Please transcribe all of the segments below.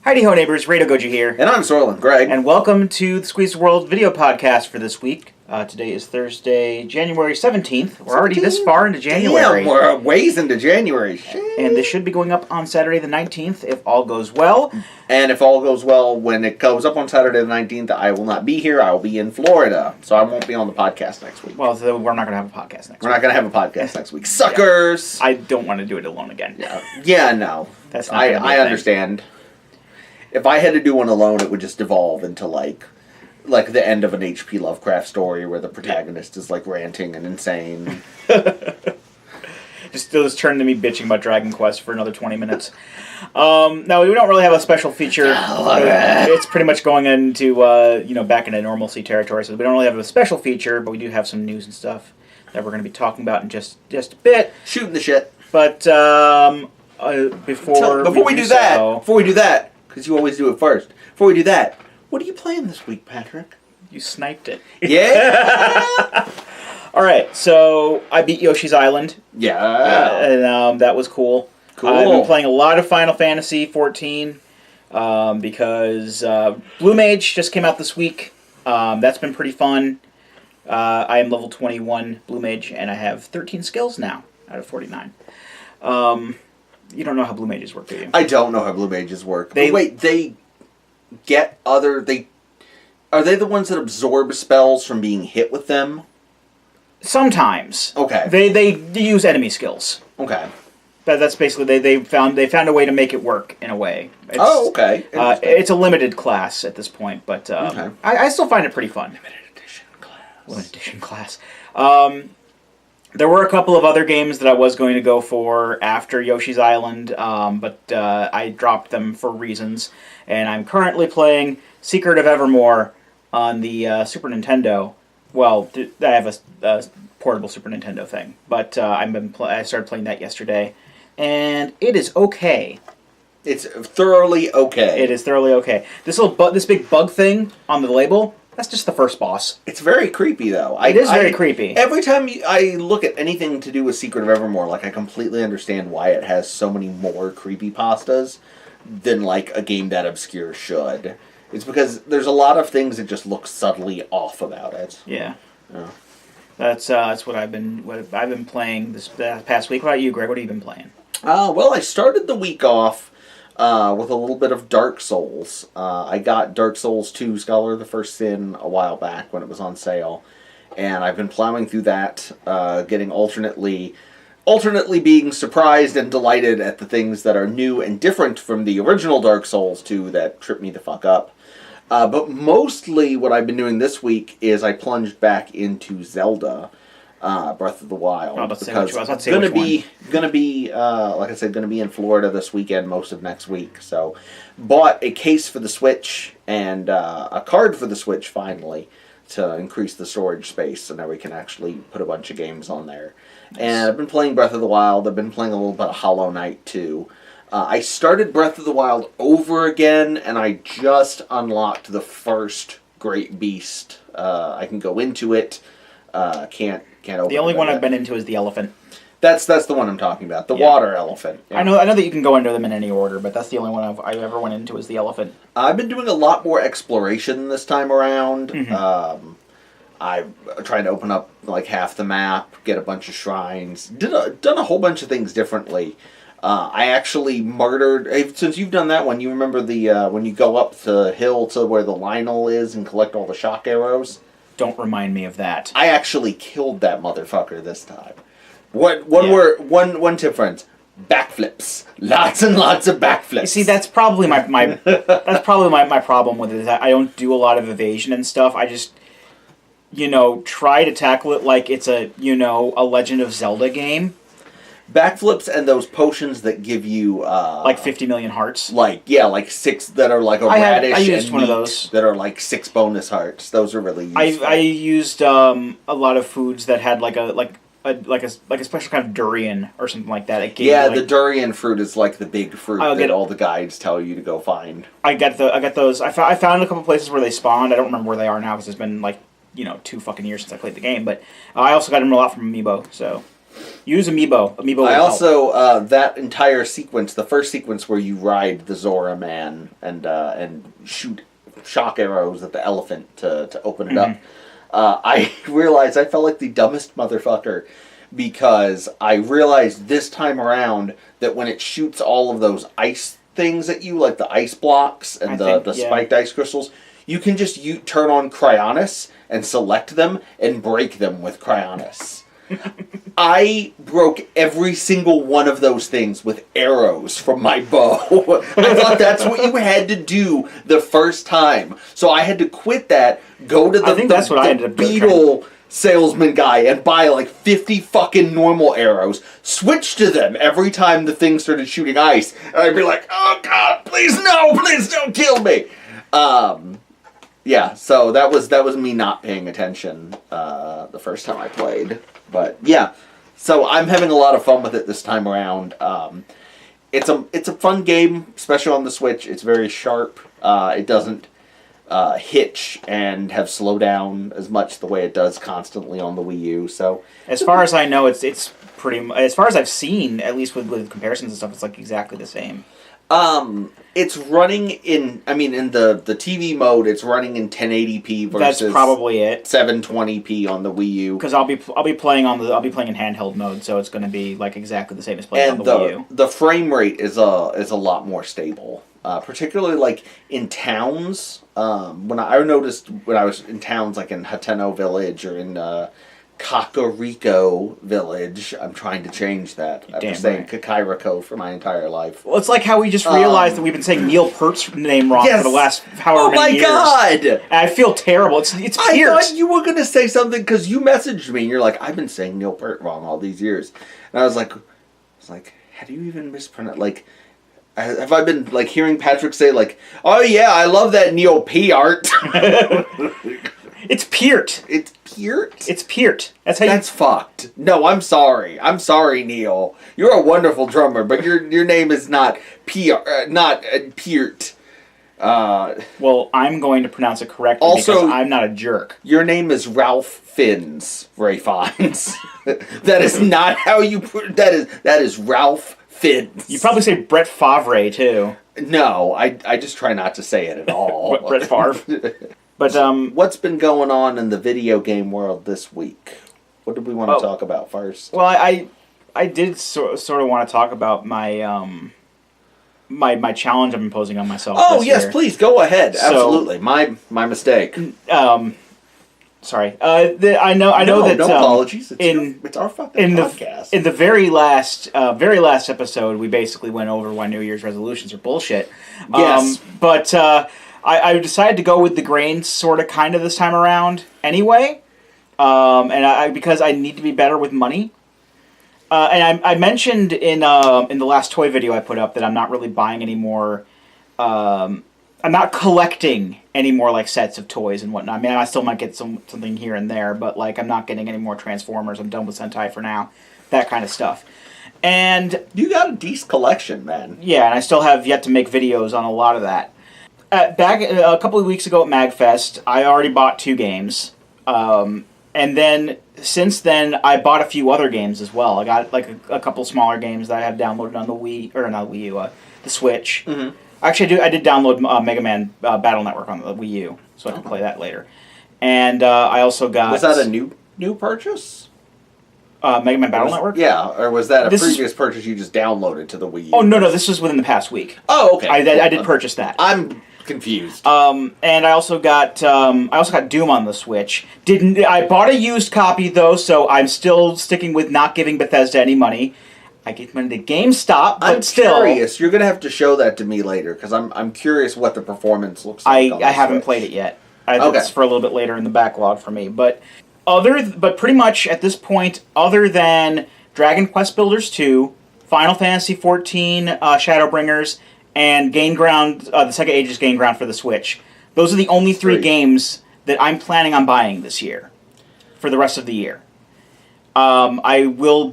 Heidi ho neighbors, Radio Goji here. And I'm Sorlin Greg. And welcome to the Squeeze the World video podcast for this week. Today is Thursday, January 17th. We're already this far into January. Damn, we're a ways into January. Shit. And this should be going up on Saturday the 19th if all goes well. And if all goes well, when it goes up on Saturday the 19th, I will not be here. I will be in Florida. So I won't be on the podcast next week. Well, so we're not going to have a podcast next week. We're not going to have a podcast next week. Suckers! Yeah. I don't want to do it alone again. Yeah, no. That's not gonna be a I thing. Understand. If I had to do one alone, it would just devolve into like the end of an H.P. Lovecraft story where the protagonist is like ranting and insane. Just turn to me bitching about Dragon Quest for another 20 minutes. No, we don't really have a special feature. It's pretty much going into back into normalcy territory, so we don't really have a special feature, but we do have some news and stuff that we're going to be talking about in just a bit. Shooting the shit. But before we do that, because you always do it first. Before we do that, what are you playing this week, Patrick? You sniped it. Yeah. All right, so I beat Yoshi's Island. Yeah. And that was cool. Cool. I've been playing a lot of Final Fantasy 14 because Blue Mage just came out this week. That's been pretty fun. I am level 21 Blue Mage, and I have 13 skills now out of 49. You don't know how Blue Mages work, do you? I don't know how Blue Mages work. Are they the ones that absorb spells from being hit with them? Sometimes. Okay. They use enemy skills. Okay. But that's basically they found a way to make it work in a way. Okay. It's a limited class at this point, but okay. I still find it pretty fun. Limited edition class. There were a couple of other games that I was going to go for after Yoshi's Island, but I dropped them for reasons. And I'm currently playing Secret of Evermore on the Super Nintendo. Well, I have a portable Super Nintendo thing, but I started playing that yesterday, and it is okay. It's thoroughly okay. It is thoroughly okay. This big bug thing on the label. That's just the first boss. It's very creepy, though. It is very creepy. Every time I look at anything to do with Secret of Evermore, I completely understand why it has so many more creepypastas than, a game that obscure should. It's because there's a lot of things that just look subtly off about it. Yeah. That's what I've been playing this past week. What about you, Greg? What have you been playing? Well, I started the week off with a little bit of Dark Souls. I got Dark Souls 2 Scholar of the First Sin a while back when it was on sale. And I've been plowing through that, getting alternately being surprised and delighted at the things that are new and different from the original Dark Souls 2 that tripped me the fuck up. But mostly what I've been doing this week is I plunged back into Zelda. Breath of the Wild. I was about to say gonna be like I said, gonna be in Florida this weekend, most of next week. So, bought a case for the Switch and a card for the Switch finally to increase the storage space, so now we can actually put a bunch of games on there. Nice. And I've been playing Breath of the Wild. I've been playing a little bit of Hollow Knight too. I started Breath of the Wild over again, and I just unlocked the first Great Beast. I can go into it. Can't open the only it one yet. I've been into is the elephant. That's the one I'm talking about. The water elephant. Yeah. I know that you can go into them in any order, but that's the only one I ever went into is the elephant. I've been doing a lot more exploration this time around. Mm-hmm. I'm trying to open up half the map, get a bunch of shrines, done a whole bunch of things differently. I actually murdered. Since you've done that one, you remember the when you go up the hill to where the Lionel is and collect all the shock arrows. Don't remind me of that. I actually killed that motherfucker this time. One tip, friends. Backflips. Lots and lots of backflips. You see, that's probably my problem with it is that I don't do a lot of evasion and stuff. I just try to tackle it like it's a Legend of Zelda game. Backflips and those potions that give you 50 million hearts. 6 that are a radish. I used and one of meat those that are 6 bonus hearts. Those are really useful. I used a lot of foods that had a special kind of durian or something like that. It gave the durian fruit is the big fruit that all the guides tell you to go find. I got those. I found a couple places where they spawned. I don't remember where they are now because it's been 2 fucking years since I played the game. But I also got them a lot from Amiibo. So Use Amiibo. Amiibo. I will also help. that entire sequence, the first sequence where you ride the Zora Man and shoot shock arrows at the elephant to open it up. I realized I felt like the dumbest motherfucker because I realized this time around that when it shoots all of those ice things at you, like the ice blocks and the spiked ice crystals, you can just turn on Cryonis and select them and break them with Cryonis. I broke every single one of those things with arrows from my bow. I thought that's what you had to do the first time. So I had to quit that, go to the Beetle salesman guy and buy like 50 fucking normal arrows, switch to them every time the thing started shooting ice, and I'd be like, oh god, please don't kill me. Yeah, so that was me not paying attention the first time I played. But yeah, so I'm having a lot of fun with it this time around. It's a fun game, especially on the Switch. It's very sharp. It doesn't hitch and have slowdown as much the way it does constantly on the Wii U. So as far as I know, it's pretty. As far as I've seen, at least with comparisons and stuff, it's like exactly the same. It's running in the TV mode, it's running in 1080p versus that's probably it. 720p on the Wii U. Because I'll be playing in handheld mode, so it's going to be like exactly the same as playing on the Wii U. The frame rate is a lot more stable, particularly like in towns. When I noticed when I was in towns like in Hateno Village or in Kakariko Village. I'm trying to change that after saying Kakariko for my entire life. Well, it's like how we just realized that we've been saying Neil Peart's name wrong for the last however many years. Oh my god! And I feel terrible. It's Peart. I thought you were going to say something because you messaged me and you're like, I've been saying Neil Peart wrong all these years. And I was like, how do you even mispronounce? Like, have I been like hearing Patrick say like, oh yeah, I love that Neil Peart. It's Peart. It's Peart? It's Peart. That's fucked. No, I'm sorry. I'm sorry, Neil. You're a wonderful drummer, but your name is not Peart. Well, I'm going to pronounce it correctly because I'm not a jerk. Your name is Ralph Fiennes, Ray Fiennes. That is not how you put that is Ralph Fiennes. You probably say Brett Favre too. No, I just try not to say it at all. Brett Favre. But what's been going on in the video game world this week? What did we want to talk about first? Well, I did sort of want to talk about my my challenge I'm imposing on myself. Oh yes, please go ahead. Absolutely, my mistake. Sorry. I know that. No apologies. It's our fucking podcast. In the very last episode, we basically went over why New Year's resolutions are bullshit. Yes, but. I decided to go with the grain sort of kind of this time around anyway, because I need to be better with money. And I mentioned in the last toy video I put up that I'm not really buying any more. I'm not collecting any more like sets of toys and whatnot. I mean, I still might get something here and there, but like I'm not getting any more Transformers. I'm done with Sentai for now, that kind of stuff. And you got a decent collection, man. Yeah, and I still have yet to make videos on a lot of that. Back a couple of weeks ago at MagFest, I already bought 2 games. And then, since then, I bought a few other games as well. I got like a couple smaller games that I have downloaded on the Wii, or not the Wii U, the Switch. Mm-hmm. Actually, I did download Mega Man Battle Network on the Wii U, so I can play that later. And I also got... Was that a new purchase? Mega Man Battle Network? Yeah, or was that a previous purchase you just downloaded to the Wii U? Oh, no, this was within the past week. Oh, okay. I did purchase that. I'm confused. And I also got Doom on the Switch. I bought a used copy though, so I'm still sticking with not giving Bethesda any money. I give money to GameStop, but I'm curious. You're gonna have to show that to me later because I'm curious what the performance looks like. I haven't played it yet. It's for a little bit later in the backlog for me, but pretty much at this point, other than Dragon Quest Builders 2, Final Fantasy XIV, Shadowbringers, and Gain Ground, the Sega Ages Gain Ground for the Switch. Those are the only 3 games that I'm planning on buying this year, for the rest of the year. I will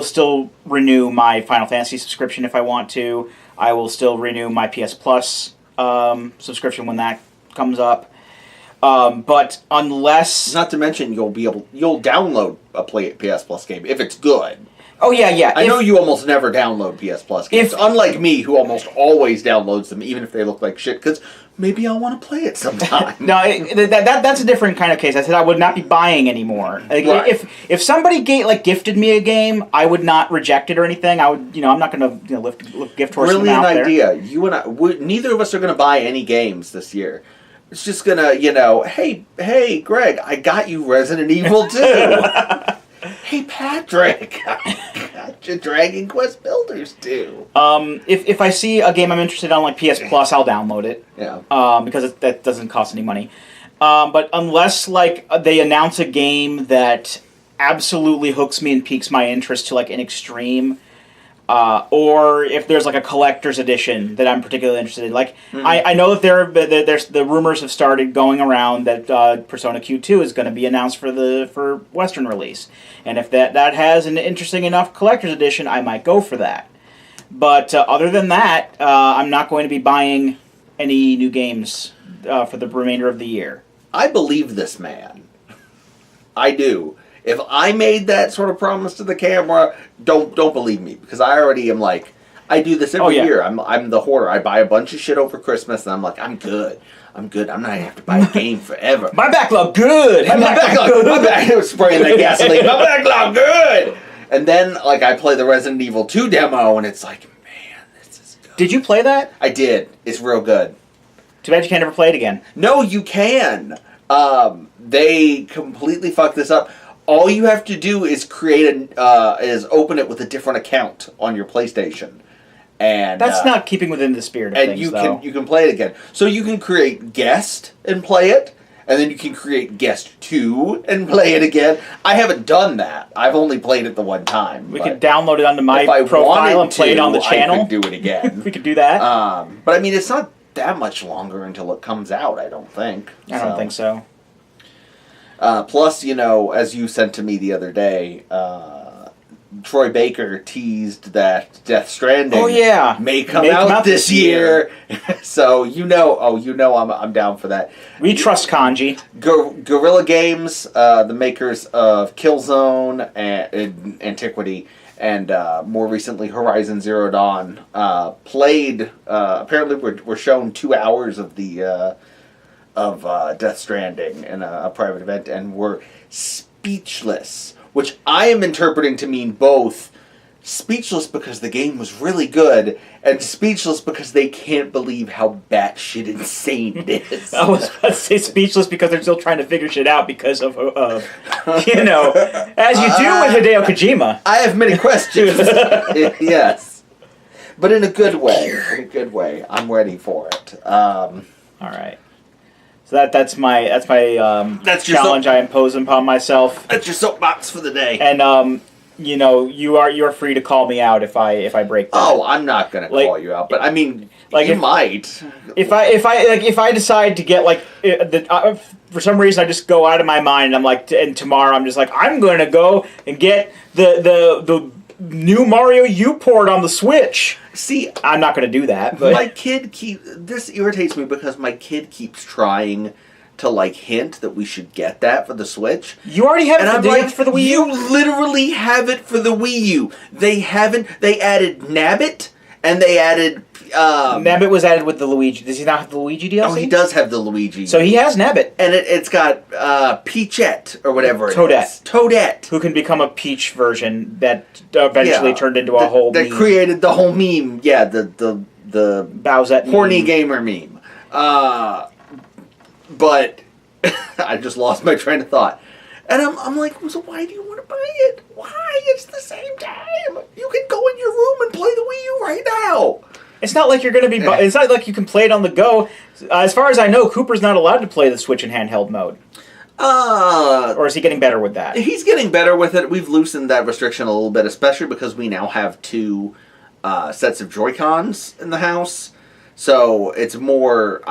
still renew my Final Fantasy subscription if I want to. I will still renew my PS Plus subscription when that comes up. But unless... Not to mention, you'll download a PS Plus game if it's good. Oh, yeah. I know you almost never download PS Plus games, unlike me, who almost always downloads them, even if they look like shit, because maybe I'll want to play it sometime. No, that's a different kind of case. I said I would not be buying anymore. Like, right. If somebody gifted me a game, I would not reject it or anything. I would, I'm not going to lift gift horse them out there. Brilliant idea. You and I, neither of us are going to buy any games this year. It's just going to, hey, Greg, I got you Resident Evil 2. Hey, Patrick, I got you Dragon Quest Builders 2. If I see a game I'm interested in on like PS Plus, I'll download it. Yeah. Because that doesn't cost any money. But unless like they announce a game that absolutely hooks me and piques my interest to like an extreme, or if there's like a collector's edition that I'm particularly interested in, like I know that there's the rumors have started going around that Persona Q2 is going to be announced for Western release, and if that has an interesting enough collector's edition, I might go for that. But other than that, I'm not going to be buying any new games for the remainder of the year. I believe this man. I do. If I made that sort of promise to the camera, don't believe me, because I already am like, I do this every year. I'm the hoarder. I buy a bunch of shit over Christmas, and I'm like, I'm good. I'm not gonna have to buy a game forever. My backlog good. My backlog spraying that gasoline. My backlog good. And then like I play the Resident Evil 2 demo, and it's like, man, this is good. Did you play that? I did. It's real good. Too bad you can't ever play it again. No, you can. They completely fucked this up. All you have to do is is open it with a different account on your PlayStation, and that's not keeping within the spirit of and things. you can play it again. So you can create guest and play it, and then you can create guest 2 and play it again. I haven't done that. I've only played it the one time. We could download it onto my profile and play it on the channel. I could do it again. We could do that. But I mean, it's not that much longer until it comes out. I don't think. I don't think so. Plus, as you sent to me the other day, Troy Baker teased that Death Stranding may come out this year. So I'm down for that. We trust Kanji. Guerrilla Games, the makers of Killzone and Antiquity, and more recently Horizon Zero Dawn, played. Apparently, we're shown 2 hours of the. Of Death Stranding in a private event, and were speechless, which I am interpreting to mean both speechless because the game was really good, and speechless because they can't believe how batshit insane it is. I was about to say speechless because they're still trying to figure shit out because of, as you do with Hideo Kojima. I have many questions. Yes. But in a good way. I'm ready for it. All right. So that's my challenge I impose upon myself. That's your soapbox for the day. And you're free to call me out if I break that. Oh, I'm not gonna call you out, but I mean, you might. If I decide to get for some reason I just go out of my mind and I'm like, and tomorrow I'm just like, I'm gonna go and get the new Mario U-port on the Switch. See, I'm not going to do that. But my kid this irritates me because my kid keeps trying to hint that we should get that for the Switch. You already have it for the Wii U? You literally have it for the Wii U. They added Nabbit, and they added... Nabbit was added with the Luigi. Does he not have the Luigi DLC? Oh, he does have the Luigi. So he has Nabbit. And it's got Peachette, or whatever it Toadette. is. Toadette. Who can become a Peach version that eventually turned into a whole meme. That created the whole meme. Yeah, the Bowsette horny gamer meme. But I just lost my train of thought. And I'm like, so why do you want to buy it? Why? It's the same time. You can go in your room and play the Wii U right now. It's not like you're going to be... It's not like you can play it on the go. As far as I know, Cooper's not allowed to play the Switch in handheld mode. Or is he getting better with that? He's getting better with it. We've loosened that restriction a little bit, especially because we now have 2 sets of Joy-Cons in the house. So it's more...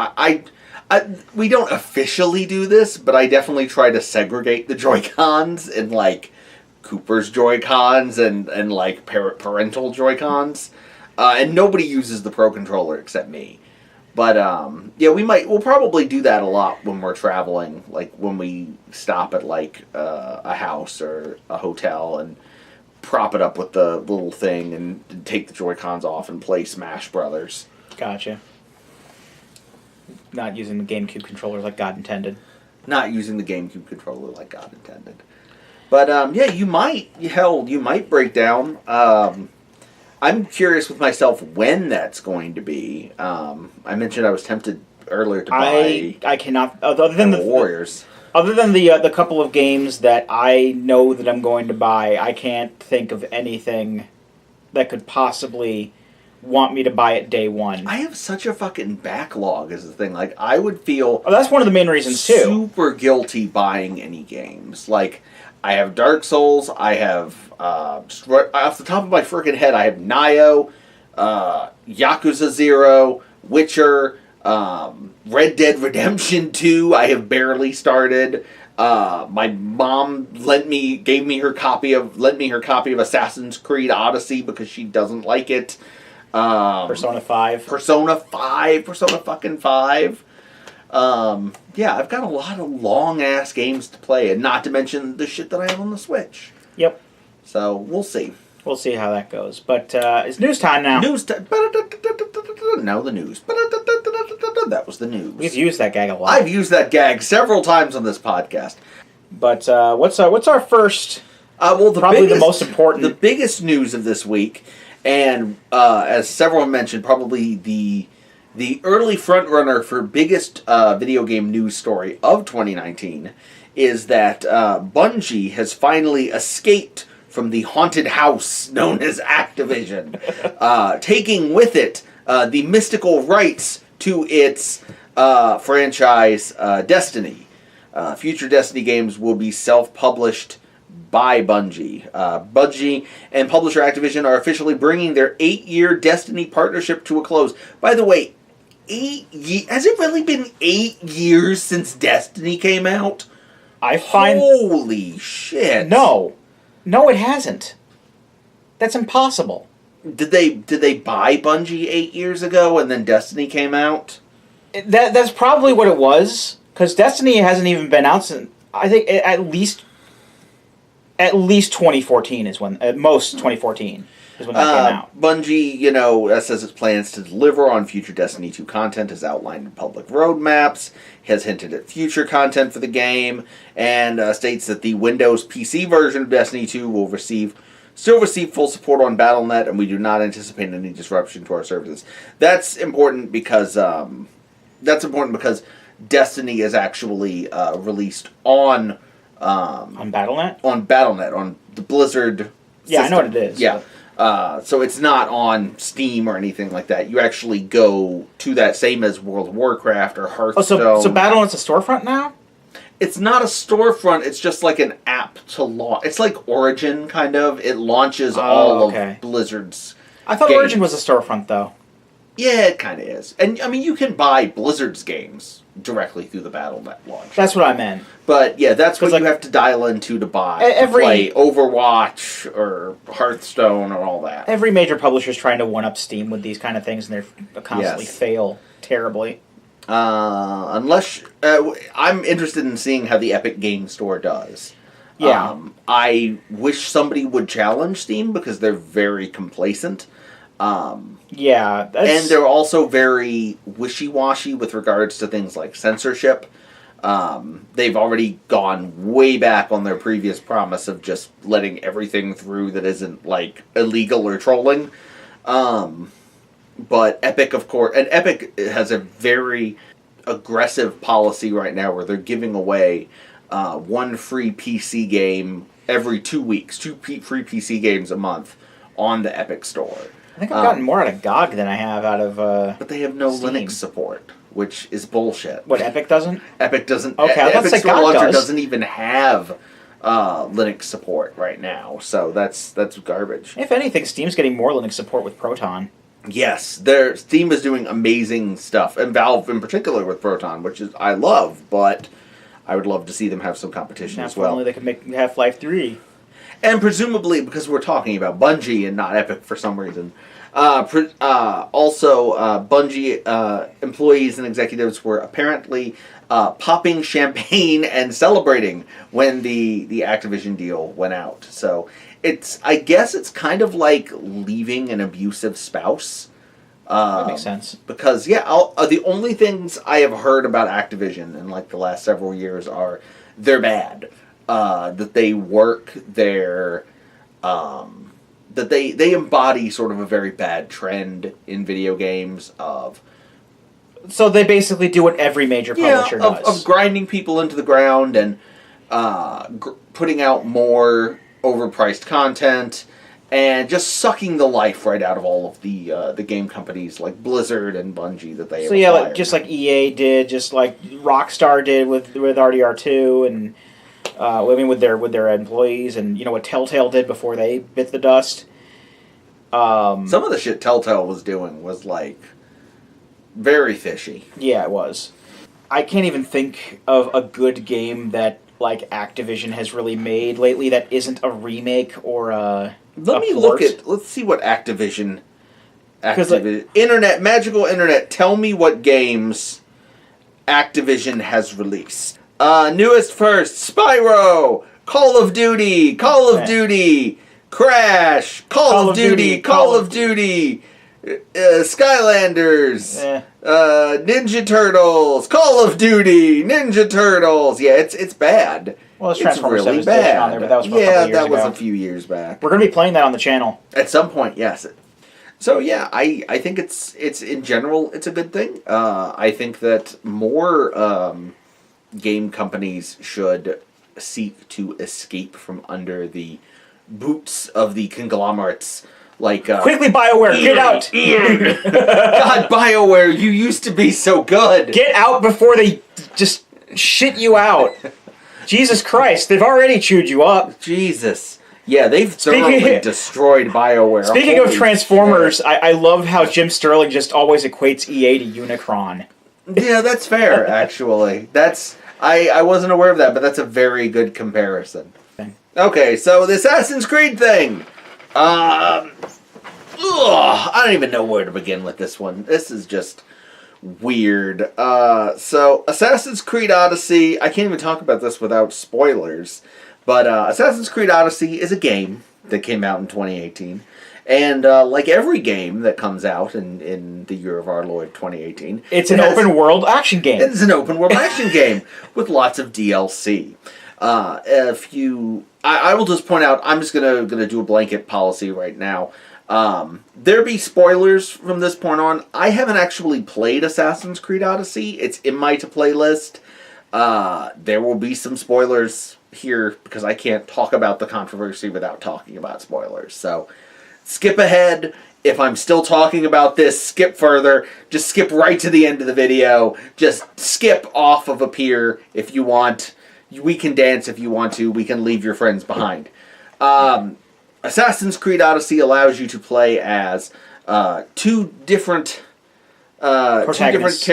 we don't officially do this, but I definitely try to segregate the Joy-Cons in, Cooper's Joy-Cons and parental Joy-Cons. And nobody uses the Pro Controller except me. But yeah, we'll probably do that a lot when we're traveling, like when we stop at like a house or a hotel and prop it up with the little thing and take the Joy-Cons off and play Smash Brothers. Gotcha. Not using the GameCube controllers like God intended. Not using the GameCube controller like God intended. But yeah, you might break down. I'm curious with myself when that's going to be. I mentioned I was tempted earlier to buy. I cannot. Other than the Warriors. Other than the couple of games that I know that I'm going to buy, I can't think of anything that could possibly want me to buy it day one. I have such a fucking backlog is the thing. Like, I would feel... Oh, that's one of the main reasons, too. Super guilty buying any games. Like, I have Dark Souls, I have... just right off the top of my freaking head, I have Nioh, Yakuza 0, Witcher... Red Dead Redemption 2, I have barely started. My mom lent me her copy of Assassin's Creed Odyssey because she doesn't like it. Persona 5. Persona fucking 5. Yeah, I've got a lot of long-ass games to play, and not to mention the shit that I have on the Switch. Yep. So, we'll see. We'll see how that goes. But it's news time now. News time. No, the news. That was the news. We've used that gag a lot. I've used that gag several times on this podcast. But what's our first? Probably the most important. The biggest news of this week, and as several mentioned, probably the early frontrunner for biggest video game news story of 2019 is that Bungee has finally escaped from the haunted house known as Activision, taking with it the mystical rights to its franchise Destiny. Future Destiny games will be self-published by Bungee. Bungee and publisher Activision are officially bringing their 8-year Destiny partnership to a close. By the way, 8 years? Has it really been 8 years since Destiny came out? Holy shit! No, it hasn't. That's impossible. Did they buy Bungee 8 years ago and then Destiny came out? That's probably what it was, because Destiny hasn't even been out since, I think, at least 2014 is when, at most 2014 is when that came out. Bungie, says its plans to deliver on future Destiny 2 content as outlined in public roadmaps, has hinted at future content for the game, and states that the Windows PC version of Destiny 2 will still receive full support on Battlenet, and we do not anticipate any disruption to our services. That's important because Destiny is actually released on Battlenet? On Battlenet, on the Blizzard system. Yeah, I know what it is. Yeah. So it's not on Steam or anything like that. You actually go to that, same as World of Warcraft or Hearthstone. So Battlenet's a storefront now? It's not a storefront. It's just like an app to launch. It's like Origin, kind of. It launches all of Blizzard's I thought games. Origin was a storefront, though. Yeah, it kind of is. And, I mean, you can buy Blizzard's games directly through the Battlenet launcher. That's what I meant. But, yeah, that's what you have to dial into to buy. To play Overwatch or Hearthstone or all that. Every major publisher's trying to one-up Steam with these kind of things, and they constantly fail terribly. Unless... I'm interested in seeing how the Epic Game Store does. Yeah. I wish somebody would challenge Steam because they're very complacent. Yeah. And they're also very wishy-washy with regards to things like censorship. They've already gone way back on their previous promise of just letting everything through that isn't, like, illegal or trolling. But Epic, of course... And Epic has a very aggressive policy right now where they're giving away one free PC game every 2 weeks. 2 free PC games a month on the Epic Store. I think I've gotten more out of GOG than I have out of But they have no Steam. Linux support, which is bullshit. What, Epic doesn't? Epic doesn't... Okay, I was about to say Store GOG Launcher does. doesn't even have Linux support right now, so that's garbage. If anything, Steam's getting more Linux support with Proton. Yes, Steam is doing amazing stuff, and Valve in particular with Proton, which is I love, but I would love to see them have some competition as well. If only they could make Half-Life 3. And presumably, because we're talking about Bungie and not Epic for some reason, Also, Bungie employees and executives were apparently popping champagne and celebrating when the Activision deal went out. So I guess it's kind of like leaving an abusive spouse. That makes sense. Because the only things I have heard about Activision in like the last several years are they're bad. That they work their that they embody sort of a very bad trend in video games of. So they basically do what every major publisher does. Of grinding people into the ground and putting out more overpriced content and just sucking the life right out of all of the game companies like Blizzard and Bungie that they have acquired. Just like EA did, just like Rockstar did with RDR2 and with their employees, and you know what Telltale did before they bit the dust. Some of the shit Telltale was doing was like very fishy. Yeah, it was. I can't even think of a good game that like Activision has really made lately that isn't a remake or a let's see what Activision Magical Internet, tell me what games Activision has released. Newest first, Spyro, Call of Duty, Crash, Call of Duty, Skylanders, Ninja Turtles, Call of Duty, Ninja Turtles. Yeah, it's bad. Well, it's Transformers really bad on there, but that was a couple years ago. That was a few years back. We're going to be playing that on the channel at some point. Yes. So yeah, I think it's in general it's a good thing. I think that more game companies should seek to escape from under the boots of the conglomerates. Like quickly, BioWare, get out! God, BioWare, you used to be so good. Get out before they just shit you out. Jesus Christ, they've already chewed you up. Jesus. Yeah, they've thoroughly destroyed BioWare. Speaking of Transformers, I love how Jim Sterling just always equates EA to Unicron. Yeah, that's fair, actually. I wasn't aware of that, but that's a very good comparison. Okay, so the Assassin's Creed thing. I don't even know where to begin with this one. This is just weird. So Assassin's Creed Odyssey, I can't even talk about this without spoilers, but Assassin's Creed Odyssey is a game that came out in 2018. And like every game that comes out in the year of our Lord 2018, it's an open world action game. It's an open world action game with lots of DLC. I will just point out, I'm just gonna do a blanket policy right now. There be spoilers from this point on. I haven't actually played Assassin's Creed Odyssey. It's in my to-play list. There will be some spoilers here because I can't talk about the controversy without talking about spoilers. So skip ahead. If I'm still talking about this, skip further. Just skip right to the end of the video. Just skip off of a pier if you want. We can dance if you want to. We can leave your friends behind. Assassin's Creed Odyssey allows you to play as two different protagonists.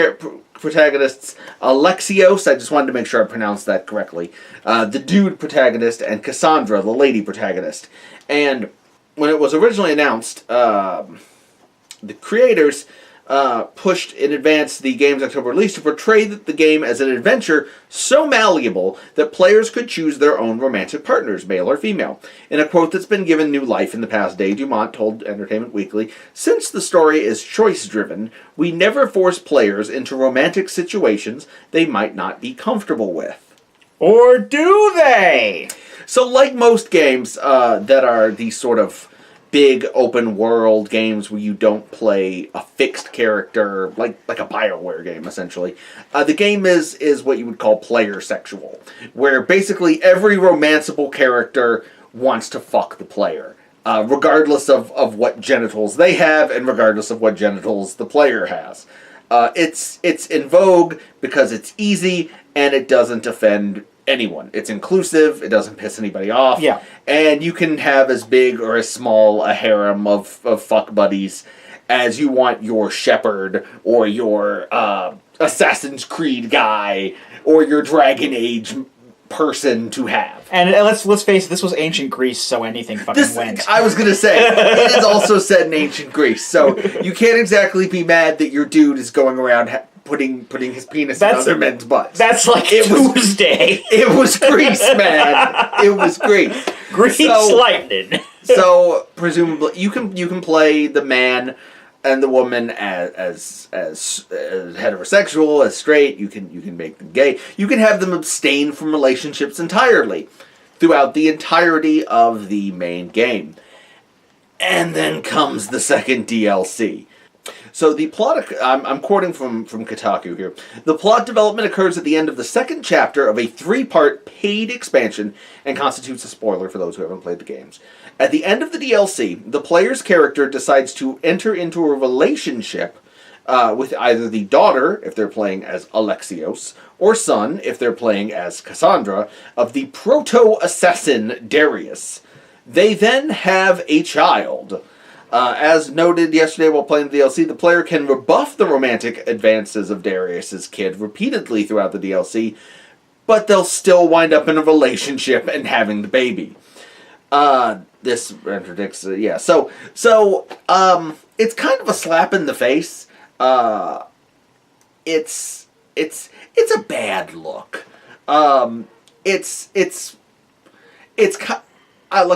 Alexios, I just wanted to make sure I pronounced that correctly. The dude protagonist, and Cassandra, the lady protagonist. And when it was originally announced, the creators pushed in advance the game's October release to portray the game as an adventure so malleable that players could choose their own romantic partners, male or female. In a quote that's been given new life in the past day, Dumont told Entertainment Weekly, "Since the story is choice-driven, we never force players into romantic situations they might not be comfortable with." Or do they? So like most games that are these sort of big open world games where you don't play a fixed character, like a BioWare game essentially. The game is what you would call player sexual, where basically every romanceable character wants to fuck the player, regardless of what genitals they have and regardless of what genitals the player has. It's in vogue because it's easy and it doesn't offend anyone. It's inclusive. It doesn't piss anybody off. Yeah. And you can have as big or as small a harem of fuck buddies as you want your shepherd or your Assassin's Creed guy or your Dragon Age person to have. And let's face it, this was ancient Greece, so anything fucking went. I was gonna say, it is also set in ancient Greece, so you can't exactly be mad that your dude is going around putting his penis in other men's butts. That's like Tuesday. It was Greece, man. It was Greece. Greece lightning. So presumably you can play the man and the woman as heterosexual, as straight. You can make them gay. You can have them abstain from relationships entirely throughout the entirety of the main game. And then comes the second DLC. So the plot, I'm quoting from Kotaku here. The plot development occurs at the end of the second chapter of a 3-part paid expansion and constitutes a spoiler for those who haven't played the games. At the end of the DLC, the player's character decides to enter into a relationship with either the daughter, if they're playing as Alexios, or son, if they're playing as Cassandra, of the proto-assassin Darius. They then have a child. As noted yesterday while playing the DLC, the player can rebuff the romantic advances of Darius's kid repeatedly throughout the DLC, but they'll still wind up in a relationship and having the baby. This interdicts, So, it's kind of a slap in the face. It's a bad look. Like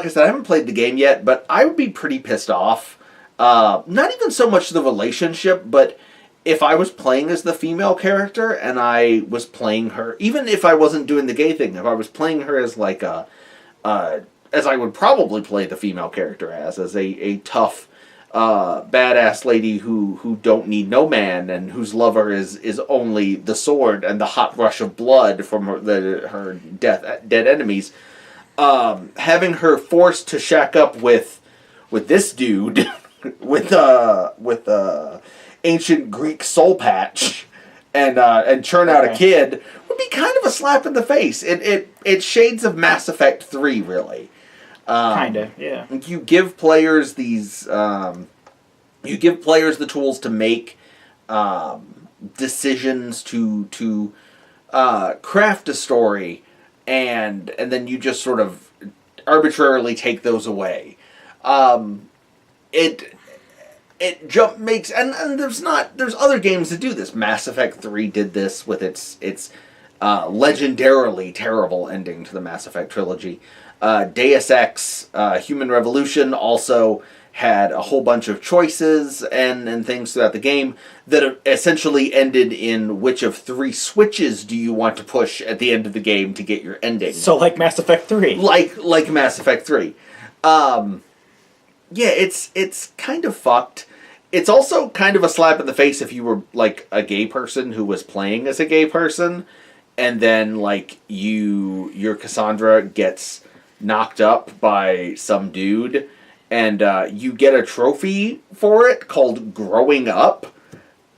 I said, I haven't played the game yet, but I would be pretty pissed off. Not even so much the relationship, but if I was playing as the female character and I was playing her, even if I wasn't doing the gay thing, if I was playing her as like as I would probably play the female character as a tough, badass lady who don't need no man and whose lover is only the sword and the hot rush of blood from her dead enemies. Having her forced to shack up with this dude with ancient Greek soul patch and churn out a kid would be kind of a slap in the face. It shades of Mass Effect 3, really. Kinda, yeah. You give players these. You give players the tools to make decisions to craft a story. And then you just sort of arbitrarily take those away. It makes and there's other games that do this. Mass Effect 3 did this with its legendarily terrible ending to the Mass Effect trilogy. Deus Ex Human Revolution also had a whole bunch of choices and things throughout the game that essentially ended in which of 3 switches do you want to push at the end of the game to get your ending. So like Mass Effect 3. Like Mass Effect 3. It's kind of fucked. It's also kind of a slap in the face if you were like a gay person who was playing as a gay person and then like your Cassandra gets knocked up by some dude and you get a trophy for it called Growing Up.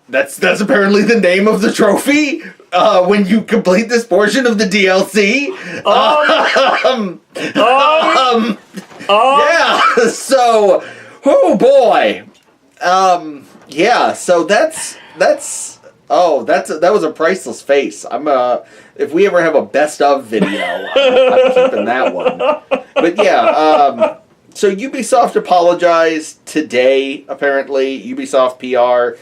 That's apparently the name of the trophy when you complete this portion of the DLC. Yeah, so, oh boy. So that was a priceless face. If we ever have a best of video, I'm keeping that one. But yeah, so Ubisoft apologized today, apparently. Ubisoft PR.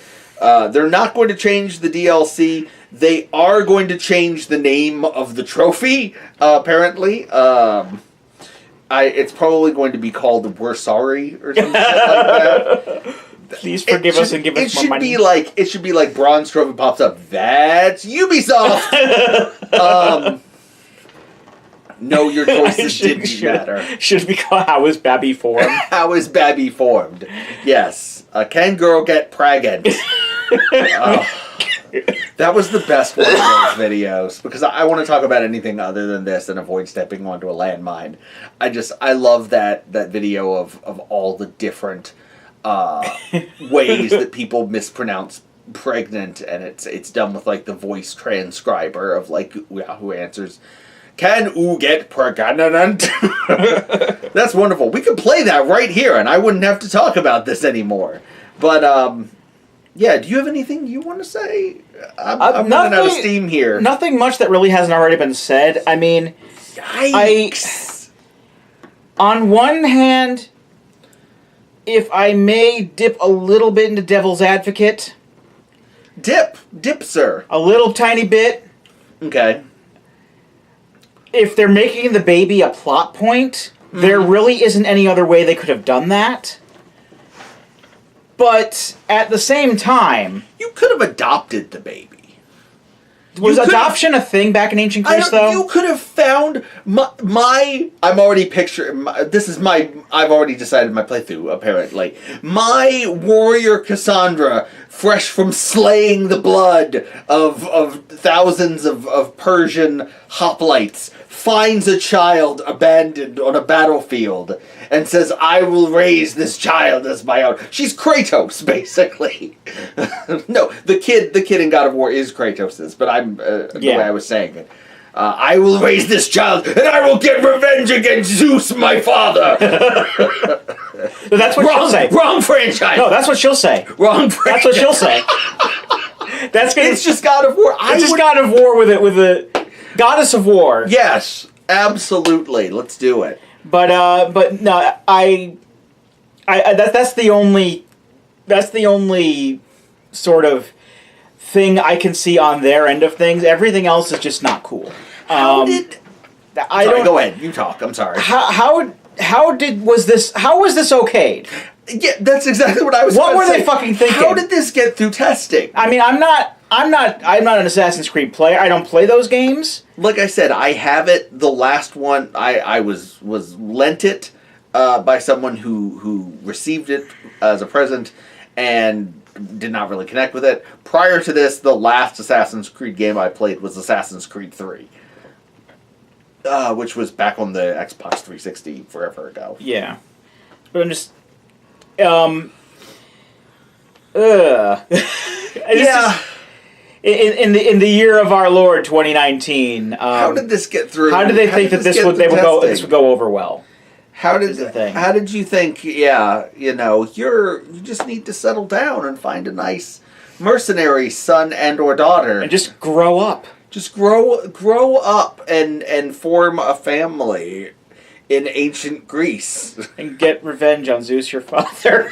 They're not going to change the DLC. They are going to change the name of the trophy, apparently. It's probably going to be called We're Sorry or something like that. Please forgive us and give us more money. It should be like Bronze Trophy pops up. That's Ubisoft! No, your choices didn't matter. Should be called How Is Babby Formed? How is Babby Formed? Yes. Can girl get pregnant? That was the best one of those videos because I want to talk about anything other than this and avoid stepping onto a landmine. I love that video of all the different ways that people mispronounce pregnant, and it's done with like the voice transcriber of like who answers, "Can oo get pregnant?" That's wonderful. We could play that right here, and I wouldn't have to talk about this anymore. But Yeah, do you have anything you want to say? I'm running out of steam here. Nothing much that really hasn't already been said. I mean, Yikes. On one hand, if I may dip a little bit into devil's advocate. Dip, sir. A little tiny bit. Okay. If they're making the baby a plot point, there really isn't any other way they could have done that. But at the same time, you could have adopted the baby. Was adoption a thing back in ancient Greece, though? You could have found my I'm already picturing... I've already decided my playthrough, apparently. My warrior Cassandra, fresh from slaying the blood of thousands of Persian hoplites, finds a child abandoned on a battlefield and says, I will raise this child as my own. She's Kratos, basically. No, the kid in God of War is Kratos's, but I'm the way I was saying it. I will raise this child, and I will get revenge against Zeus, my father. So that's what she'll say. Wrong franchise. No, that's what she'll say. Wrong franchise. That's what she'll say. It's just God of War. It's just God of War with a goddess of war. Yes, absolutely. Let's do it. But no, that's the only sort of thing I can see on their end of things. Everything else is just not cool. Go ahead. You talk. I'm sorry. How was this okayed? Yeah, that's exactly what I was. What were they fucking thinking? How did this get through testing? I mean, I'm not an Assassin's Creed player. I don't play those games. Like I said, I have it. The last one I was lent it by someone who received it as a present and did not really connect with it. Prior to this, the last Assassin's Creed game I played was Assassin's Creed 3. Which was back on the Xbox 360 forever ago. Yeah. But I'm just... yeah. In the year of our Lord 2019, how did this get through? How did they think that this would go over well? How did you think? Yeah, you just need to settle down and find a nice mercenary son and or daughter, and just grow up. Just grow up and form a family in ancient Greece and get revenge on Zeus, your father.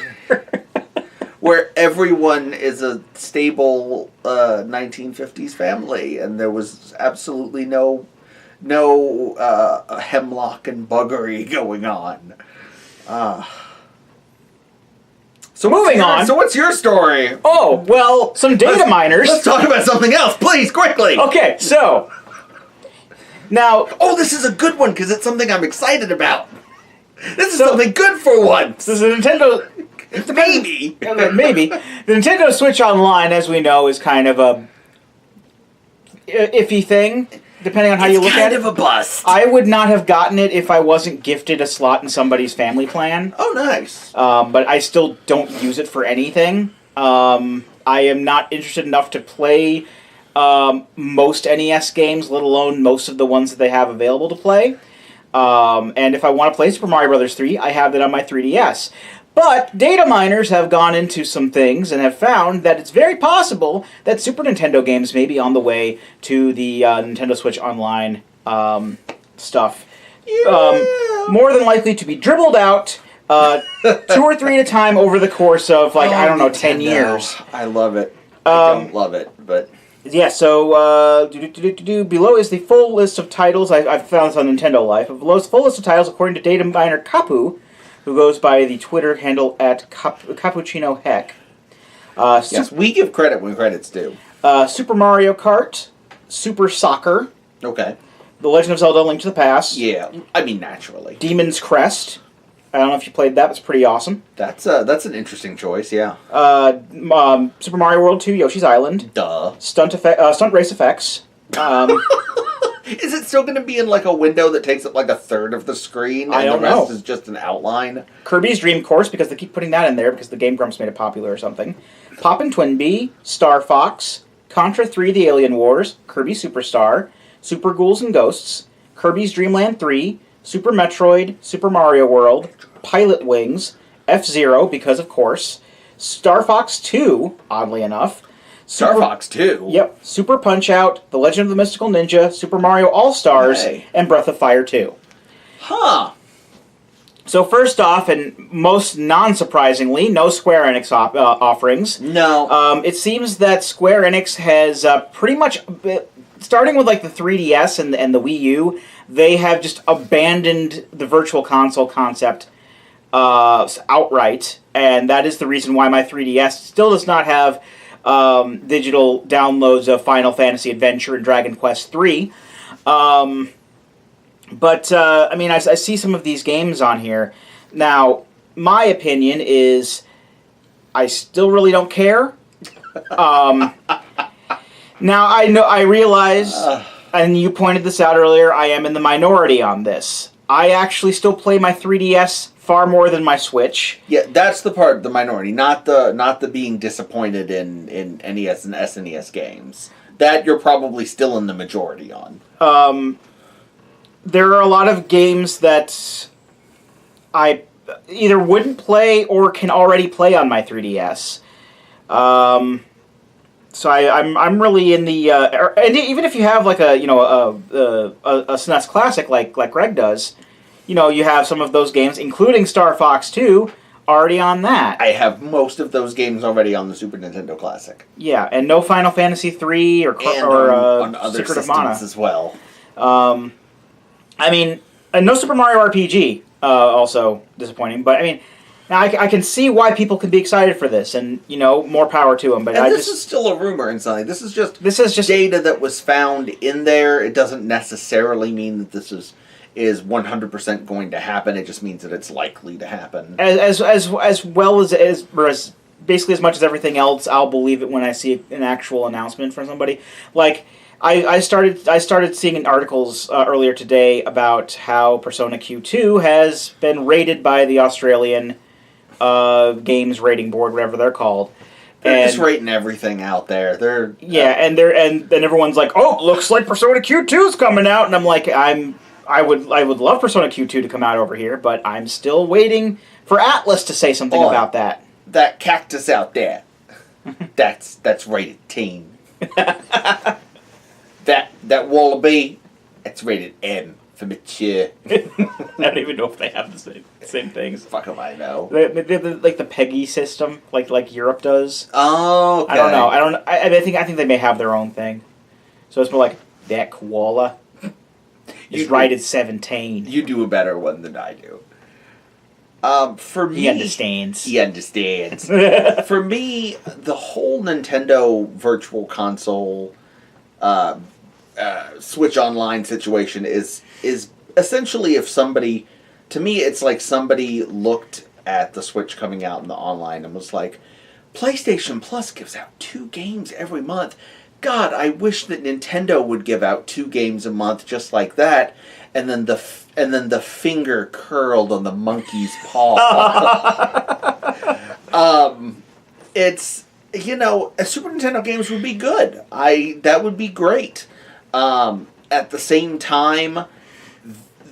Where everyone is a stable 1950s family, and there was absolutely no hemlock and buggery going on. So moving on. So what's your story? Oh, well, some data miners. Let's talk about something else, please, quickly. Okay, so now. Oh, this is a good one because it's something I'm excited about. This is something good for once. This is a Nintendo. Maybe. Maybe. The Nintendo Switch Online, as we know, is kind of a iffy thing, depending on how you look at it. It's kind of a bust. I would not have gotten it if I wasn't gifted a slot in somebody's family plan. Oh, nice. But I still don't use it for anything. I am not interested enough to play most NES games, let alone most of the ones that they have available to play. And if I want to play Super Mario Bros. 3, I have that on my 3DS. But data miners have gone into some things and have found that it's very possible that Super Nintendo games may be on the way to the Nintendo Switch Online stuff. Yeah. More than likely to be dribbled out 2 or 3 at a time over the course of, 10 years. I love it. I don't love it, but... Yeah, so below is the full list of titles. I've found this on Nintendo Life. Below is the full list of titles according to data miner Kapu, who goes by the Twitter handle at Cappuccino Heck. Yes, we give credit when credit's due. Super Mario Kart, Super Soccer. Okay. The Legend of Zelda: Link to the Past. Yeah, I mean naturally. Demon's Crest. I don't know if you played that. It's pretty awesome. That's an interesting choice. Yeah. Super Mario World 2, Yoshi's Island. Duh. Stunt Race Effects. Is it still going to be in like a window that takes up like a third of the screen? And I don't the rest know. is just an outline? Kirby's Dream Course, because they keep putting that in there because the Game Grumps made it popular or something. Poppin' Twinbee, Star Fox, Contra 3 The Alien Wars, Kirby Superstar, Super Ghouls and Ghosts, Kirby's Dream Land 3, Super Metroid, Super Mario World, Pilot Wings, F-Zero, because of course, Star Fox 2, oddly enough. Star Fox 2? Yep. Super Punch-Out!, The Legend of the Mystical Ninja, Super Mario All-Stars, and Breath of Fire 2. Huh. So first off, and most non-surprisingly, no Square Enix offerings. No. It seems that Square Enix has pretty much, starting with like the 3DS and the Wii U, they have just abandoned the Virtual Console concept outright, and that is the reason why my 3DS still does not have digital downloads of Final Fantasy Adventure and Dragon Quest III. But, I mean, I see some of these games on here. Now, my opinion is I still really don't care. Now, I realize, and you pointed this out earlier, I am in the minority on this. I actually still play my 3DS far more than my Switch. Yeah, that's the part, the minority, not the being disappointed in NES and SNES games. That you're probably still in the majority on. There are a lot of games that I either wouldn't play or can already play on my 3DS. So I'm really in the and even if you have like a SNES Classic like Greg does, you have some of those games, including Star Fox 2, already on that. I have most of those games already on the Super Nintendo Classic. Yeah, and no Final Fantasy 3 or on other Secret of systems Mana as well. I mean, no Super Mario RPG, also disappointing. But, I mean, I can see why people can be excited for this, and, more power to them. But this is still a rumor and something. This is just data that was found in there. It doesn't necessarily mean that this is 100% going to happen. It just means that it's likely to happen. As well as basically as much as everything else, I'll believe it when I see an actual announcement from somebody. Like, I started seeing articles earlier today about how Persona Q2 has been rated by the Australian Games Rating Board, whatever they're called. They're just rating everything out there. And everyone's like, "Oh, looks like Persona Q2 is coming out," and I'm like, I would love Persona Q2 to come out over here, but I'm still waiting for Atlas to say something about that. That cactus out there, that's rated teen. That wallaby, it's rated M for mature. I don't even know if they have the same things. Fuck if I know. Like the PEGI system, like Europe does. Oh, okay. I don't know. I think they may have their own thing. So it's more like that koala is rated 17. You do a better one than I do. For me, he understands. For me, the whole Nintendo Virtual Console Switch Online situation is essentially if somebody, to me, it's like somebody looked at the Switch coming out in the online and was like, PlayStation Plus gives out 2 games every month. God, I wish that Nintendo would give out 2 games a month just like that. And then the finger curled on the monkey's paw. It's, Super Nintendo games would be good. That would be great. At the same time,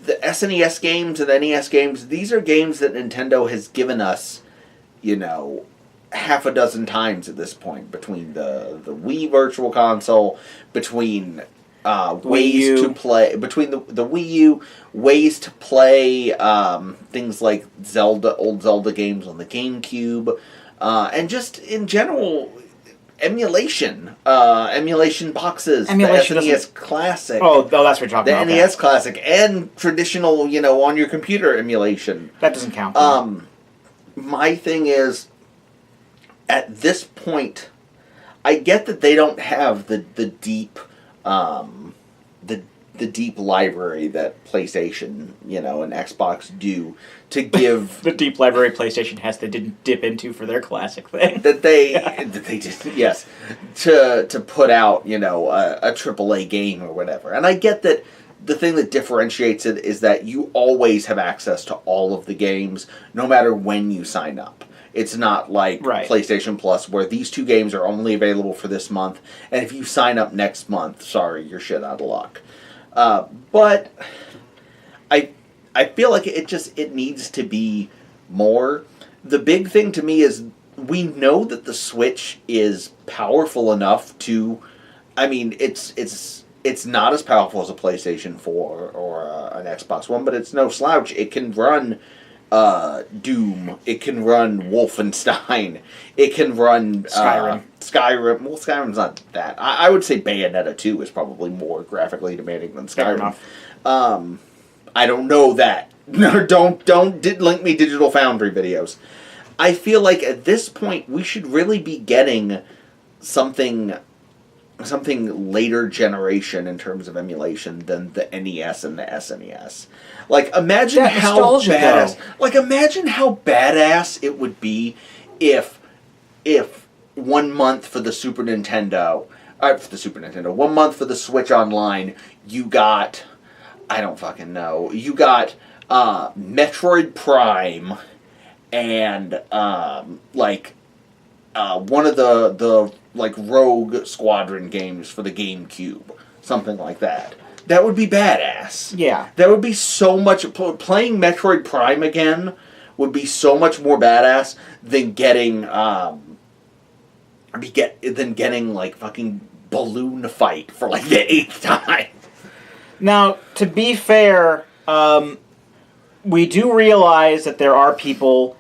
the SNES games and NES games, these are games that Nintendo has given us, half a dozen times at this point, between the Wii Virtual Console, between ways to play, between the Wii U, ways to play things like old Zelda games on the GameCube, and just in general, emulation boxes, emulation, the SNES Classic. Oh, that's what you're talking about. The NES Classic and traditional, on your computer emulation. That doesn't count. My thing is, at this point, I get that they don't have the deep, the deep library that PlayStation, and Xbox do to give the deep library PlayStation has they didn't dip into for their classic thing that they did, yes, to put out a AAA game or whatever. And I get that the thing that differentiates it is that you always have access to all of the games no matter when you sign up. It's not like PlayStation Plus, where these 2 games are only available for this month, and if you sign up next month, sorry, you're shit out of luck. But I feel like it needs to be more. The big thing to me is we know that the Switch is powerful enough to... I mean, it's not as powerful as a PlayStation 4 or an Xbox One, but it's no slouch. It can run Doom. It can run Wolfenstein. It can run Skyrim. Well, Skyrim's not that. I would say Bayonetta 2 is probably more graphically demanding than Skyrim. I don't know that. No, don't link me Digital Foundry videos. I feel like at this point we should really be getting something later generation in terms of emulation than the NES and the SNES. Like imagine how badass. Like imagine how badass it would be if 1 month for the Super Nintendo, 1 month for the Switch Online, you got, I don't fucking know, you got Metroid Prime and one of the like Rogue Squadron games for the GameCube, something like that. That would be badass. Yeah. That would be so much... Playing Metroid Prime again would be so much more badass than getting... like, fucking Balloon Fight for, like, the 8th time. Now, to be fair, we do realize that there are people,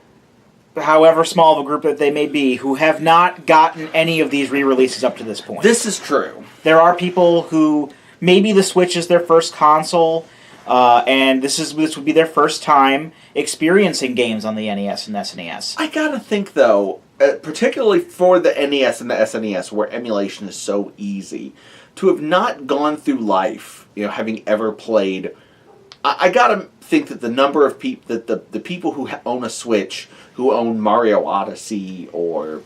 however small of a group that they may be, who have not gotten any of these re-releases up to this point. This is true. There are people who... Maybe the Switch is their first console, and this would be their first time experiencing games on the NES and SNES. I gotta think, though, particularly for the NES and the SNES, where emulation is so easy, to have not gone through life, having ever played... I gotta think that the number of people... That the people who own a Switch, who own Mario Odyssey, or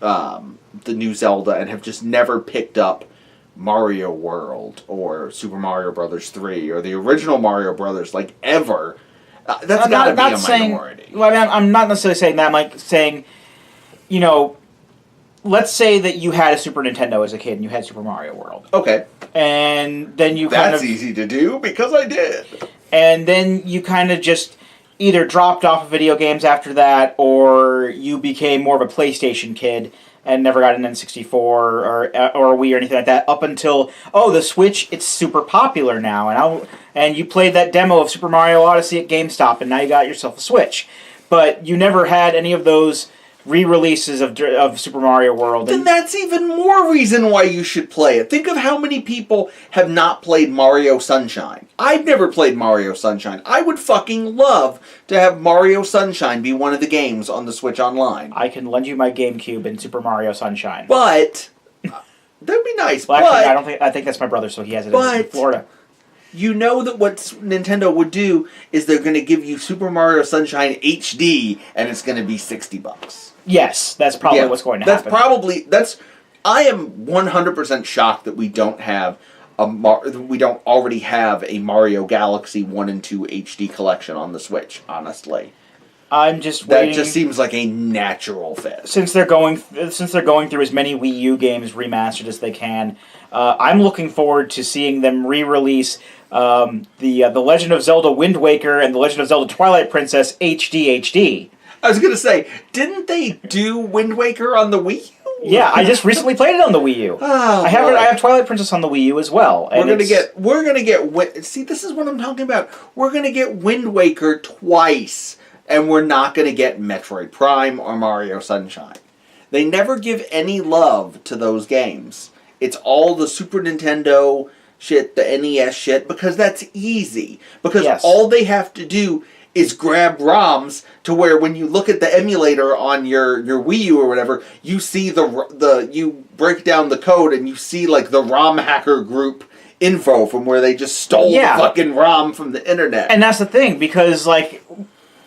the new Zelda, and have just never picked up Mario World or Super Mario Brothers 3 or the original Mario Brothers, like, ever, that's got to be a minority. Well, I mean, I'm not necessarily saying that. I'm like saying, let's say that you had a Super Nintendo as a kid and you had Super Mario World. Okay. And then you That's easy to do because I did. And then you kind of just either dropped off of video games after that, or you became more of a PlayStation kid and never got an N64 or a Wii or anything like that, up until, the Switch, it's super popular now, and you played that demo of Super Mario Odyssey at GameStop, and now you got yourself a Switch. But you never had any of those re-releases of Super Mario World. Then that's even more reason why you should play it. Think of how many people have not played Mario Sunshine. I've never played Mario Sunshine. I would fucking love to have Mario Sunshine be one of the games on the Switch Online. I can lend you my GameCube in Super Mario Sunshine. But that'd be nice. Well, actually, I think that's my brother, so he has it in Florida. You know that what Nintendo would do is they're going to give you Super Mario Sunshine HD, and it's going to be $60. Yes, that's probably what's going to happen. I am 100% shocked that we don't already have a Mario Galaxy 1 and 2 HD collection on the Switch, honestly. I'm just waiting. That just seems like a natural fit. Since they're going through as many Wii U games remastered as they can, I'm looking forward to seeing them re-release the Legend of Zelda Wind Waker and the Legend of Zelda Twilight Princess HD. I was going to say, didn't they do Wind Waker on the Wii U? Yeah, I just recently played it on the Wii U. Oh, I have Twilight Princess on the Wii U as well. We're gonna get. See, this is what I'm talking about. We're gonna get Wind Waker twice, and we're not gonna get Metroid Prime or Mario Sunshine. They never give any love to those games. It's all the Super Nintendo shit, the NES shit, because that's easy. Because all they have to do is grab ROMs to where when you look at the emulator on your Wii U or whatever, you see you break down the code and you see like the ROM hacker group info from where they just stole the fucking ROM from the internet. And that's the thing, because like,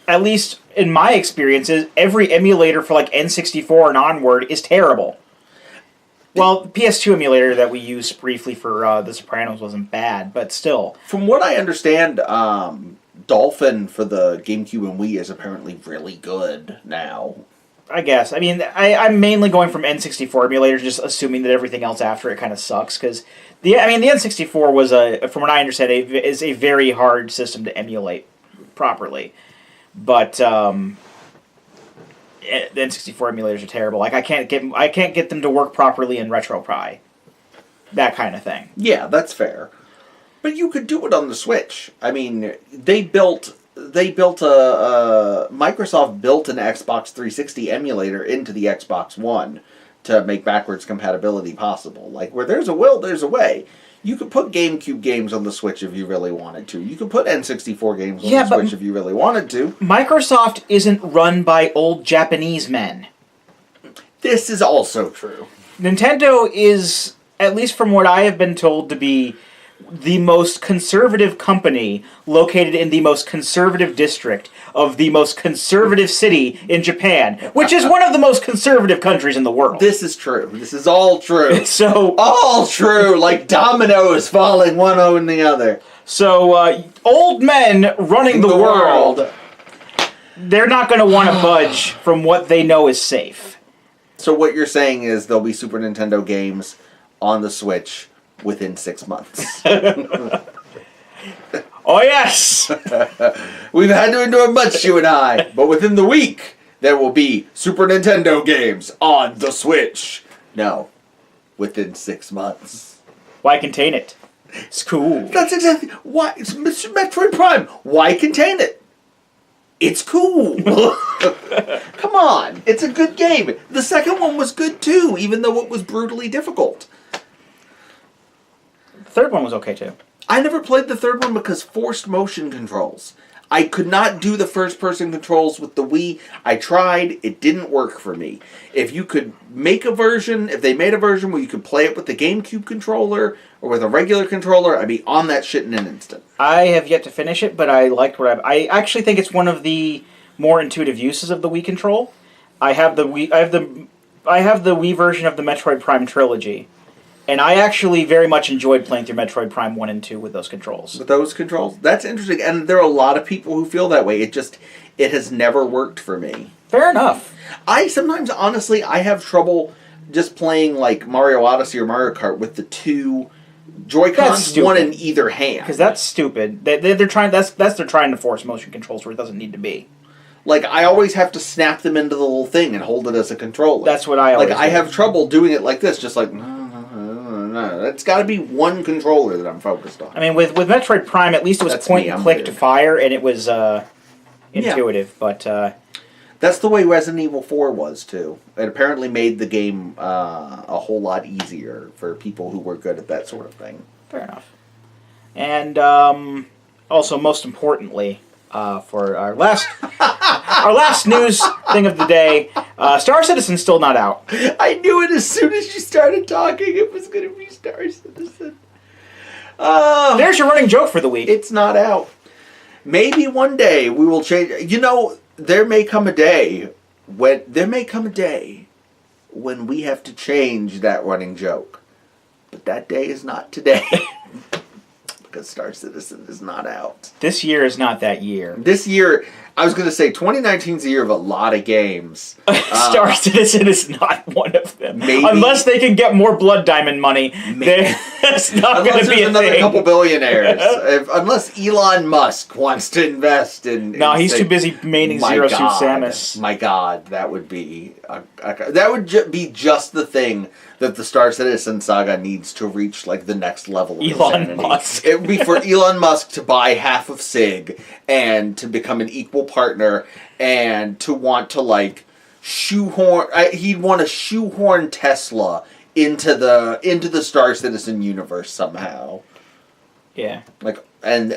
at least in my experiences, every emulator for like N64 and onward is terrible. Well, the PS2 emulator that we used briefly for The Sopranos wasn't bad, but still. From what I understand, Dolphin for the GameCube and Wii is apparently really good now. I guess. I mean, I'm mainly going from N64 emulators, just assuming that everything else after it kind of sucks, because the N64 was from what I understand, is a very hard system to emulate properly. But the N64 emulators are terrible. Like I can't get them to work properly in RetroPie. That kind of thing. Yeah, that's fair. But you could do it on the Switch. I mean, Microsoft built an Xbox 360 emulator into the Xbox One to make backwards compatibility possible. Like, where there's a will, there's a way. You could put GameCube games on the Switch if you really wanted to. You could put N64 games on the Switch if you really wanted to. Microsoft isn't run by old Japanese men. This is also true. Nintendo is, at least from what I have been told, to be the most conservative company located in the most conservative district of the most conservative city in Japan, which is one of the most conservative countries in the world. This is true. This is all true. So all true, like dominoes falling one over the other. So, old men running the world, they're not going to want to budge from what they know is safe. So what you're saying is there'll be Super Nintendo games on the Switch within 6 months. Oh, yes! We've had to endure much, you and I. But within the week, there will be Super Nintendo games on the Switch. No. Within 6 months. Why contain it? It's cool. That's exactly... Why? It's Metroid Prime. Why contain it? It's cool. Come on. It's a good game. The second one was good, too, even though it was brutally difficult. The third one was okay, too. I never played the third one because forced motion controls. I could not do the first-person controls with the Wii. I tried. It didn't work for me. If you could make a version, if they made a version where you could play it with the GameCube controller or with a regular controller, I'd be on that shit in an instant. I have yet to finish it, but I liked what I actually think it's one of the more intuitive uses of the Wii control. I have the Wii version of the Metroid Prime trilogy. And I actually very much enjoyed playing through Metroid Prime 1 and 2 with those controls. With those controls? That's interesting. And there are a lot of people who feel that way. It has never worked for me. Fair enough. I sometimes, honestly, I have trouble just playing like Mario Odyssey or Mario Kart with the two Joy-Cons, one in either hand. Because that's stupid. They're trying to force motion controls where it doesn't need to be. Like, I always have to snap them into the little thing and hold it as a controller. That's what I always do. I have trouble doing it like this, just like... No, it's got to be one controller that I'm focused on. I mean, with Metroid Prime, at least it was point and click to fire, and it was intuitive. Yeah. But that's the way Resident Evil 4 was too. It apparently made the game a whole lot easier for people who were good at that sort of thing. Fair enough. And also, most importantly, for our last news thing of the day, Star Citizen's still not out. I knew it as soon as you started talking. It was going to be Star Citizen. There's your running joke for the week. It's not out. Maybe one day we will change. You know, there may come a day when we have to change that running joke, but that day is not today. Because Star Citizen is not out. This year is not that year. This year, I was going to say 2019 is a year of a lot of games. Star Citizen is not one of them. Maybe, unless they can get more Blood Diamond money, that's not going to be a another thing. Couple billionaires. Unless Elon Musk wants to invest in... No, he's too busy maining Zero Suit Samus. My God, that would be... that would be just the thing that the Star Citizen saga needs to reach, like, the next level of Elon Musk. It would be for Elon Musk to buy half of SIG and to become an equal partner and to want to, like, shoehorn... he'd want to shoehorn Tesla into the Star Citizen universe somehow. Yeah. Like, and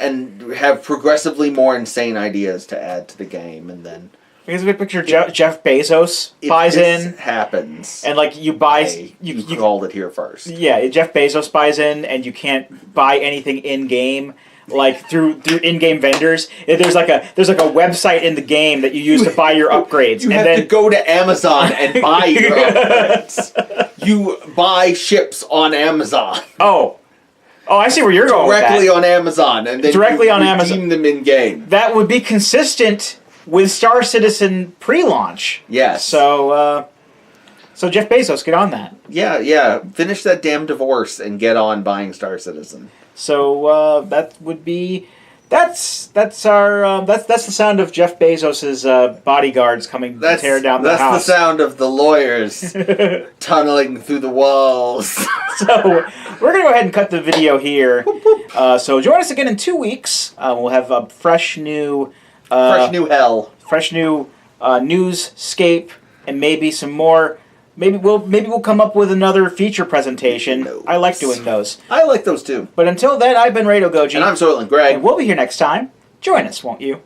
have progressively more insane ideas to add to the game, and then... Here's a big picture. Jeff Bezos buys in. Happens. And, like, you buy... You called it here first. Yeah, Jeff Bezos buys in, and you can't buy anything in-game, like, through in-game vendors. There's like a website in the game that you use to buy your upgrades. You have to go to Amazon and buy your upgrades. You buy ships on Amazon. Oh, I see where you're going with that. Directly on Amazon, and then directly on Amazon. Amazon. Them in-game. That would be consistent with Star Citizen pre-launch. Yes. So Jeff Bezos, get on that. Yeah. Finish that damn divorce and get on buying Star Citizen. So that would be That's our that's the sound of Jeff Bezos's bodyguards coming to tear down the house. That's the sound of the lawyers tunneling through the walls. So we're gonna go ahead and cut the video here. So join us again in 2 weeks. We'll have a fresh new newscape, and maybe some more. Maybe we'll come up with another feature presentation. I like doing those. I like those too. But until then, I've been Rado Goji. And I'm Soylent Greg. And we'll be here next time. Join us, won't you?